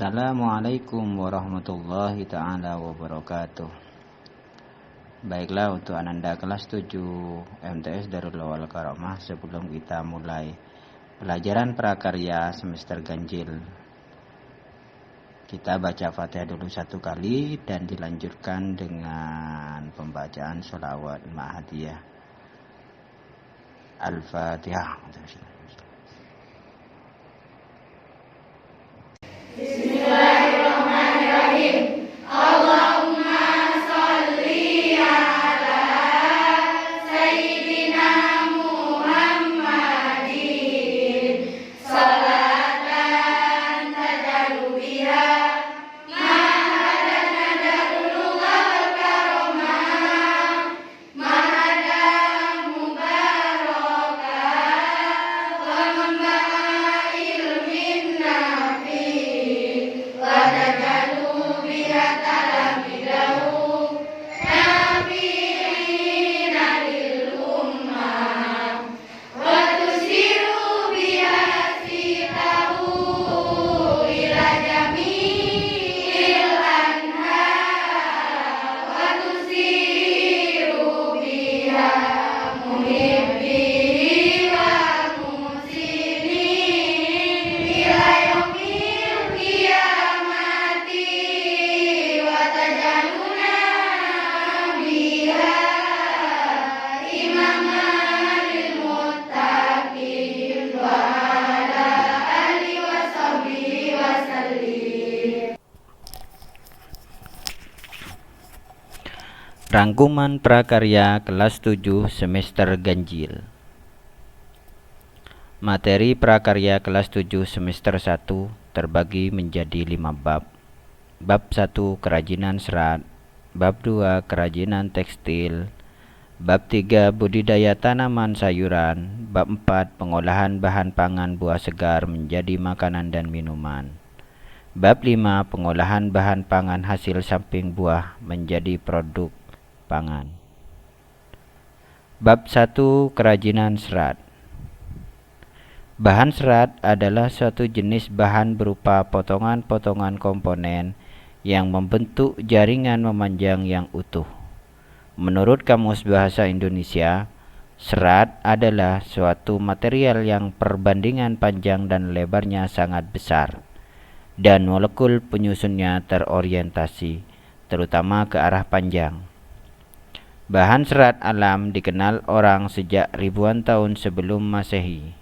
Assalamualaikum warahmatullahi ta'ala wabarakatuh. Baiklah, untuk Ananda kelas 7 MTS Darul Awal Karomah, sebelum kita mulai pelajaran prakarya semester ganjil, kita baca Fatihah dulu satu kali dan dilanjutkan dengan pembacaan sholawat ma'hadiyah. Al-Fatihah. Bismillahirrahmanirrahim. Allahumma sholli ala Sayyidina Muhammadin salatan tajalu biha ma'adana darulullah wal karomah ma'ada mubarakah wa mamba'a ilmin nafi watajalu biha talamidahu nafi'ina lil ummah watusiru biha sitahu ila jami'il anhar watusiru biha muhibbihi wa muhsinin ila yaumil qiyamati watajaluna biha imaman lil muttaqin wa ala alihi wa sahbihi wa sallim. Rangkuman prakarya kelas 7 semester ganjil. Materi prakarya kelas 7 semester 1 terbagi menjadi 5 bab. Bab 1 kerajinan serat, bab 2 kerajinan tekstil, bab 3 budidaya tanaman sayuran, bab 4 pengolahan bahan pangan buah segar menjadi makanan dan minuman, bab 5 pengolahan bahan pangan hasil samping buah menjadi produk pangan. Bab 1 kerajinan serat. Bahan serat adalah suatu jenis bahan berupa potongan-potongan komponen yang membentuk jaringan memanjang yang utuh. Menurut Kamus Bahasa Indonesia, serat adalah suatu material yang perbandingan panjang dan lebarnya sangat besar, dan molekul penyusunnya terorientasi, terutama ke arah panjang. Bahan serat alam dikenal orang sejak ribuan tahun sebelum Masehi.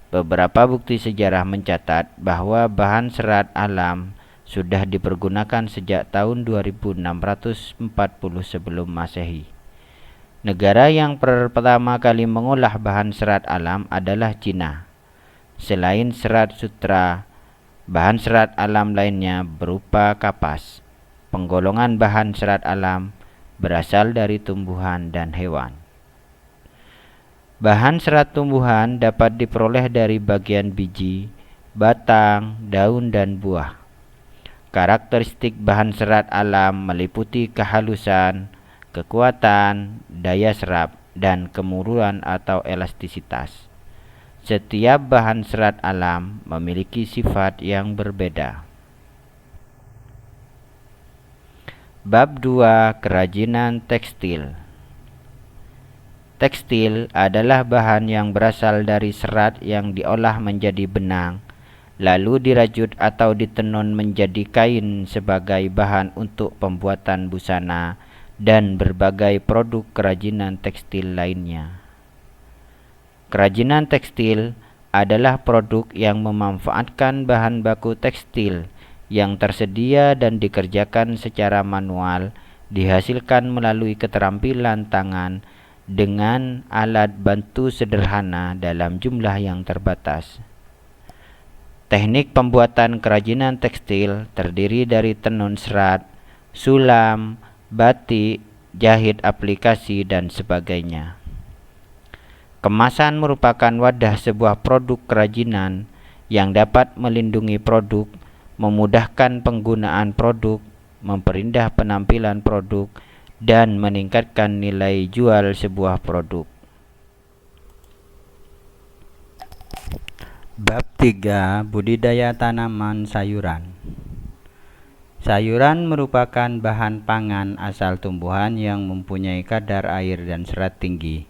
Beberapa bukti sejarah mencatat bahwa bahan serat alam sudah dipergunakan sejak tahun 2640 sebelum Masehi. Negara yang pertama kali mengolah bahan serat alam adalah Cina. Selain serat sutra, bahan serat alam lainnya berupa kapas. Penggolongan bahan serat alam berasal dari tumbuhan dan hewan. Bahan serat tumbuhan dapat diperoleh dari bagian biji, batang, daun, dan buah. Karakteristik bahan serat alam meliputi kehalusan, kekuatan, daya serap, dan kemuruan atau elastisitas. Setiap bahan serat alam memiliki sifat yang berbeda. Bab 2 kerajinan tekstil. Tekstil adalah bahan yang berasal dari serat yang diolah menjadi benang, lalu dirajut atau ditenun menjadi kain sebagai bahan untuk pembuatan busana dan berbagai produk kerajinan tekstil lainnya. Kerajinan tekstil adalah produk yang memanfaatkan bahan baku tekstil yang tersedia dan dikerjakan secara manual, dihasilkan melalui keterampilan tangan dengan alat bantu sederhana dalam jumlah yang terbatas. Teknik pembuatan kerajinan tekstil terdiri dari tenun serat, sulam, batik, jahit aplikasi, dan sebagainya. Kemasan merupakan wadah sebuah produk kerajinan yang dapat melindungi produk, memudahkan penggunaan produk, memperindah penampilan produk, dan meningkatkan nilai jual sebuah produk. Bab 3 Budidaya tanaman sayuran. Sayuran merupakan bahan pangan asal tumbuhan yang mempunyai kadar air dan serat tinggi,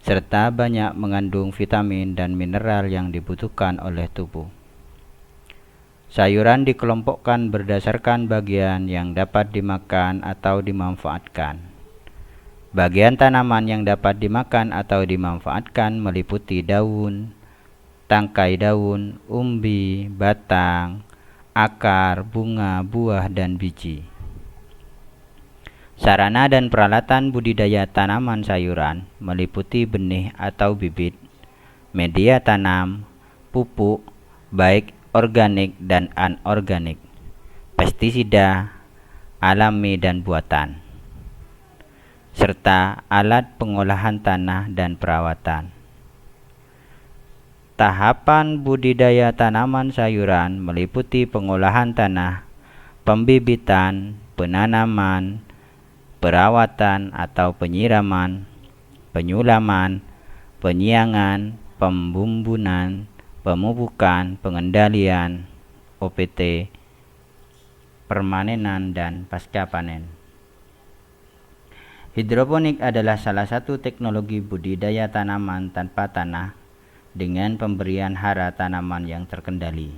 serta banyak mengandung vitamin dan mineral yang dibutuhkan oleh tubuh. Sayuran dikelompokkan berdasarkan bagian yang dapat dimakan atau dimanfaatkan. Bagian tanaman yang dapat dimakan atau dimanfaatkan meliputi daun, tangkai daun, umbi, batang, akar, bunga, buah, dan biji. Sarana dan peralatan budidaya tanaman sayuran meliputi benih atau bibit, media tanam, pupuk, baik organik dan anorganik, pestisida, alami dan buatan, serta alat pengolahan tanah dan perawatan. Tahapan budidaya tanaman sayuran meliputi pengolahan tanah, pembibitan, penanaman, perawatan atau penyiraman, penyulaman, penyiangan, pembumbunan, pemupukan, pengendalian, OPT, permanenan, dan pasca panen. Hidroponik adalah salah satu teknologi budidaya tanaman tanpa tanah dengan pemberian hara tanaman yang terkendali.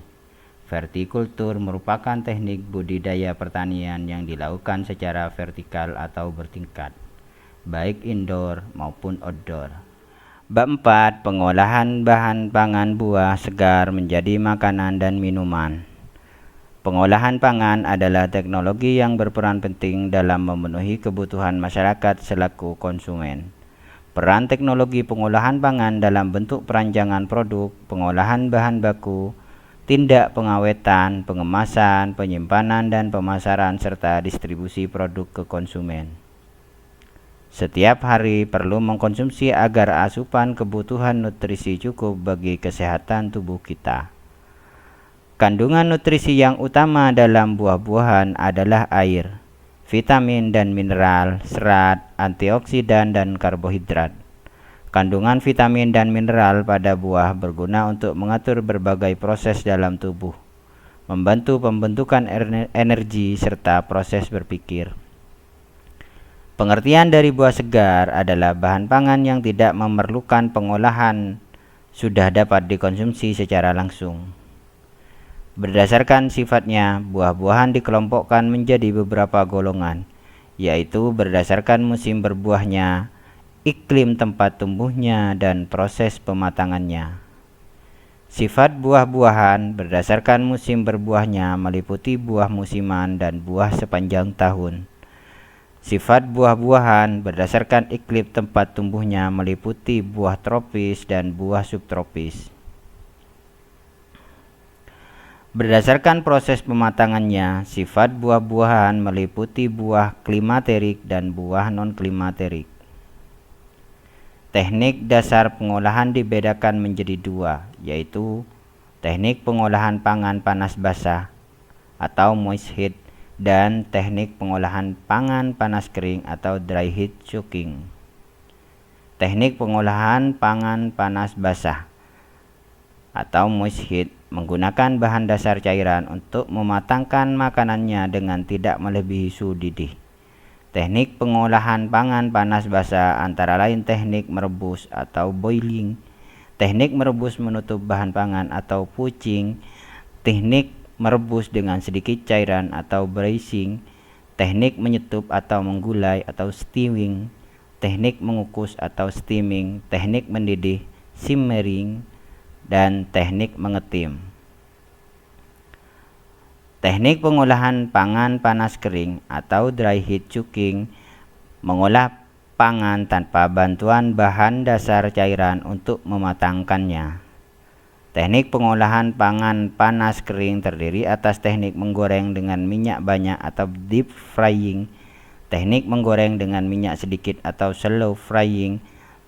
Vertikultur merupakan teknik budidaya pertanian yang dilakukan secara vertikal atau bertingkat, baik indoor maupun outdoor. Bab 4. Pengolahan bahan pangan buah segar menjadi makanan dan minuman. Pengolahan pangan adalah teknologi yang berperan penting dalam memenuhi kebutuhan masyarakat selaku konsumen. Peran teknologi pengolahan pangan dalam bentuk perancangan produk, pengolahan bahan baku, tindak pengawetan, pengemasan, penyimpanan, dan pemasaran, serta distribusi produk ke konsumen. Setiap hari perlu mengkonsumsi agar asupan kebutuhan nutrisi cukup bagi kesehatan tubuh kita. Kandungan nutrisi yang utama dalam buah-buahan adalah air, vitamin dan mineral, serat, antioksidan, dan karbohidrat. Kandungan vitamin dan mineral pada buah berguna untuk mengatur berbagai proses dalam tubuh, membantu pembentukan energi serta proses berpikir. Pengertian dari buah segar adalah bahan pangan yang tidak memerlukan pengolahan, sudah dapat dikonsumsi secara langsung. Berdasarkan sifatnya, buah-buahan dikelompokkan menjadi beberapa golongan, yaitu berdasarkan musim berbuahnya, iklim tempat tumbuhnya, dan proses pematangannya. Sifat buah-buahan berdasarkan musim berbuahnya meliputi buah musiman dan buah sepanjang tahun. Sifat buah-buahan berdasarkan iklim tempat tumbuhnya meliputi buah tropis dan buah subtropis. Berdasarkan proses pematangannya, sifat buah-buahan meliputi buah klimaterik dan buah non-klimaterik. Teknik dasar pengolahan dibedakan menjadi dua, yaitu teknik pengolahan pangan panas basah atau moist heat dan teknik pengolahan pangan panas kering atau dry heat cooking. Teknik pengolahan pangan panas basah atau moist heat menggunakan bahan dasar cairan untuk mematangkan makanannya dengan tidak melebihi suhu didih. Teknik pengolahan pangan panas basah antara lain teknik merebus atau boiling, teknik merebus menutup bahan pangan atau poaching, teknik merebus dengan sedikit cairan atau braising, teknik menyetup atau menggulai atau stewing, teknik mengukus atau steaming, teknik mendidih simmering, dan teknik mengetim. Teknik pengolahan pangan panas kering atau dry heat cooking mengolah pangan tanpa bantuan bahan dasar cairan untuk mematangkannya. Teknik pengolahan pangan panas kering terdiri atas teknik menggoreng dengan minyak banyak atau deep frying, teknik menggoreng dengan minyak sedikit atau shallow frying,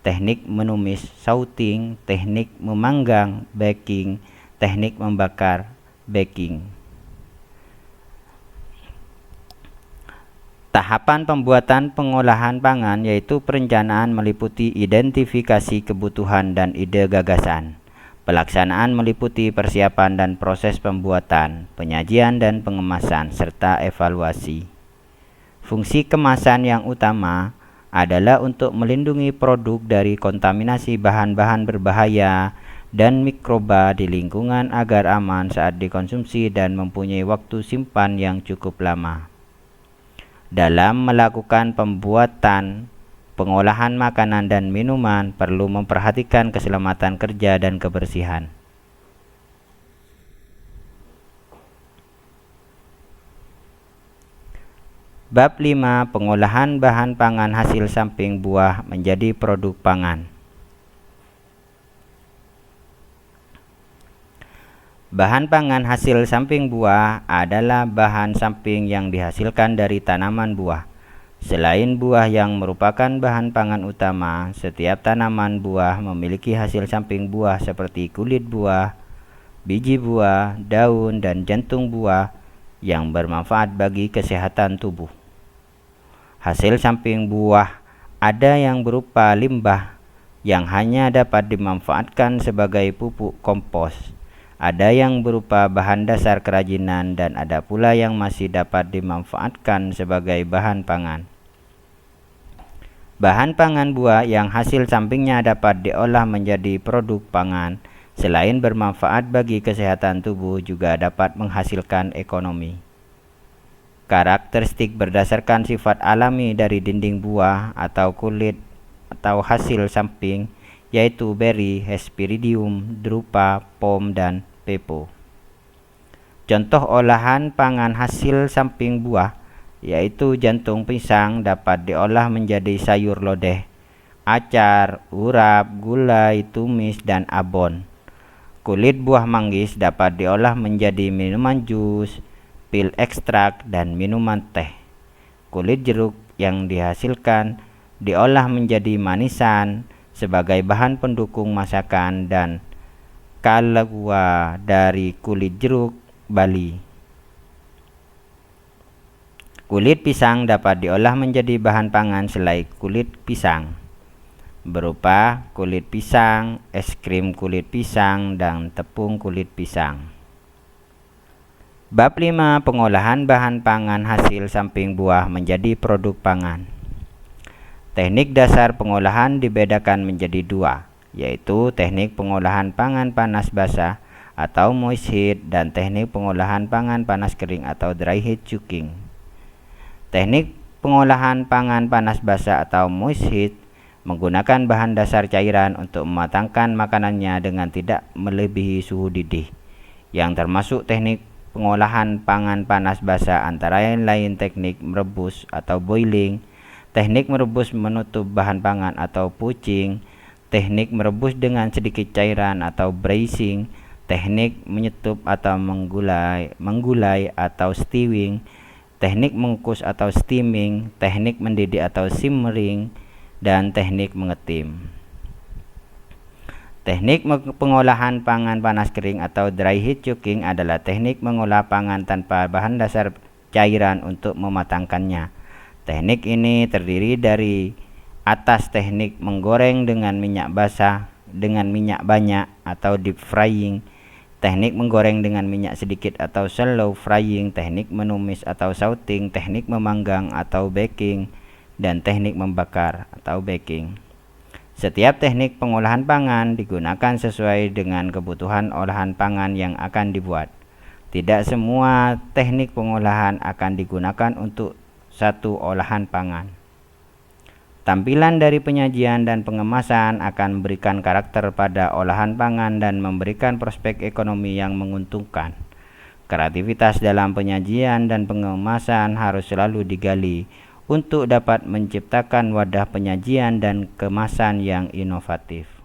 teknik menumis sauting, teknik memanggang baking, teknik membakar baking. Tahapan pembuatan pengolahan pangan yaitu perencanaan meliputi identifikasi kebutuhan dan ide gagasan, Pelaksanaan meliputi persiapan dan proses pembuatan, penyajian dan pengemasan, serta evaluasi. Fungsi kemasan yang utama adalah untuk melindungi produk dari kontaminasi bahan-bahan berbahaya dan mikroba di lingkungan agar aman saat dikonsumsi dan mempunyai waktu simpan yang cukup lama. Dalam melakukan pembuatan, pengolahan makanan dan minuman perlu memperhatikan keselamatan kerja dan kebersihan. Bab 5. Pengolahan bahan pangan hasil samping buah menjadi produk pangan. Bahan pangan hasil samping buah adalah bahan samping yang dihasilkan dari tanaman buah. Selain buah yang merupakan bahan pangan utama, setiap tanaman buah memiliki hasil samping buah seperti kulit buah, biji buah, daun, dan jantung buah yang bermanfaat bagi kesehatan tubuh. Hasil samping buah ada yang berupa limbah yang hanya dapat dimanfaatkan sebagai pupuk kompos. Ada yang berupa bahan dasar kerajinan dan ada pula yang masih dapat dimanfaatkan sebagai bahan pangan. Bahan pangan buah yang hasil sampingnya dapat diolah menjadi produk pangan, selain bermanfaat bagi kesehatan tubuh juga dapat menghasilkan ekonomi. Karakteristik berdasarkan sifat alami dari dinding buah atau kulit atau hasil samping yaitu beri, hesperidium, drupa, pom, dan pepo. Contoh olahan pangan hasil samping buah yaitu jantung pisang dapat diolah menjadi sayur lodeh, acar, urap, gulai, tumis, dan abon. Kulit buah manggis dapat diolah menjadi minuman jus, pil ekstrak, dan minuman teh. Kulit jeruk yang dihasilkan diolah menjadi manisan sebagai bahan pendukung masakan dan kalua dari kulit jeruk Bali. Kulit pisang dapat diolah menjadi bahan pangan selai kulit pisang, berupa kulit pisang, es krim kulit pisang, dan tepung kulit pisang. Bab 5. Pengolahan bahan pangan hasil samping buah menjadi produk pangan. Teknik dasar pengolahan dibedakan menjadi dua, yaitu teknik pengolahan pangan panas basah atau moist heat dan teknik pengolahan pangan panas kering atau dry heat cooking. Teknik pengolahan pangan panas basah atau moist heat menggunakan bahan dasar cairan untuk mematangkan makanannya dengan tidak melebihi suhu didih, yang termasuk teknik pengolahan pangan panas basah antara lain teknik merebus atau boiling, teknik merebus menutup bahan pangan atau poaching, teknik merebus dengan sedikit cairan atau braising, teknik menyetup atau menggulai atau stewing, teknik mengukus atau steaming, teknik mendidih atau simmering, dan teknik mengetim. Teknik pengolahan pangan panas kering atau dry heat cooking adalah teknik mengolah pangan tanpa bahan dasar cairan untuk mematangkannya. Teknik ini terdiri dari atas teknik menggoreng dengan minyak basah dengan minyak banyak atau deep frying, teknik menggoreng dengan minyak sedikit atau shallow frying, teknik menumis atau sauting, teknik memanggang atau baking, dan teknik membakar atau baking. Setiap teknik pengolahan pangan digunakan sesuai dengan kebutuhan olahan pangan yang akan dibuat. Tidak semua teknik pengolahan akan digunakan untuk satu olahan pangan. Tampilan dari penyajian dan pengemasan akan memberikan karakter pada olahan pangan dan memberikan prospek ekonomi yang menguntungkan. Kreativitas dalam penyajian dan pengemasan harus selalu digali untuk dapat menciptakan wadah penyajian dan kemasan yang inovatif.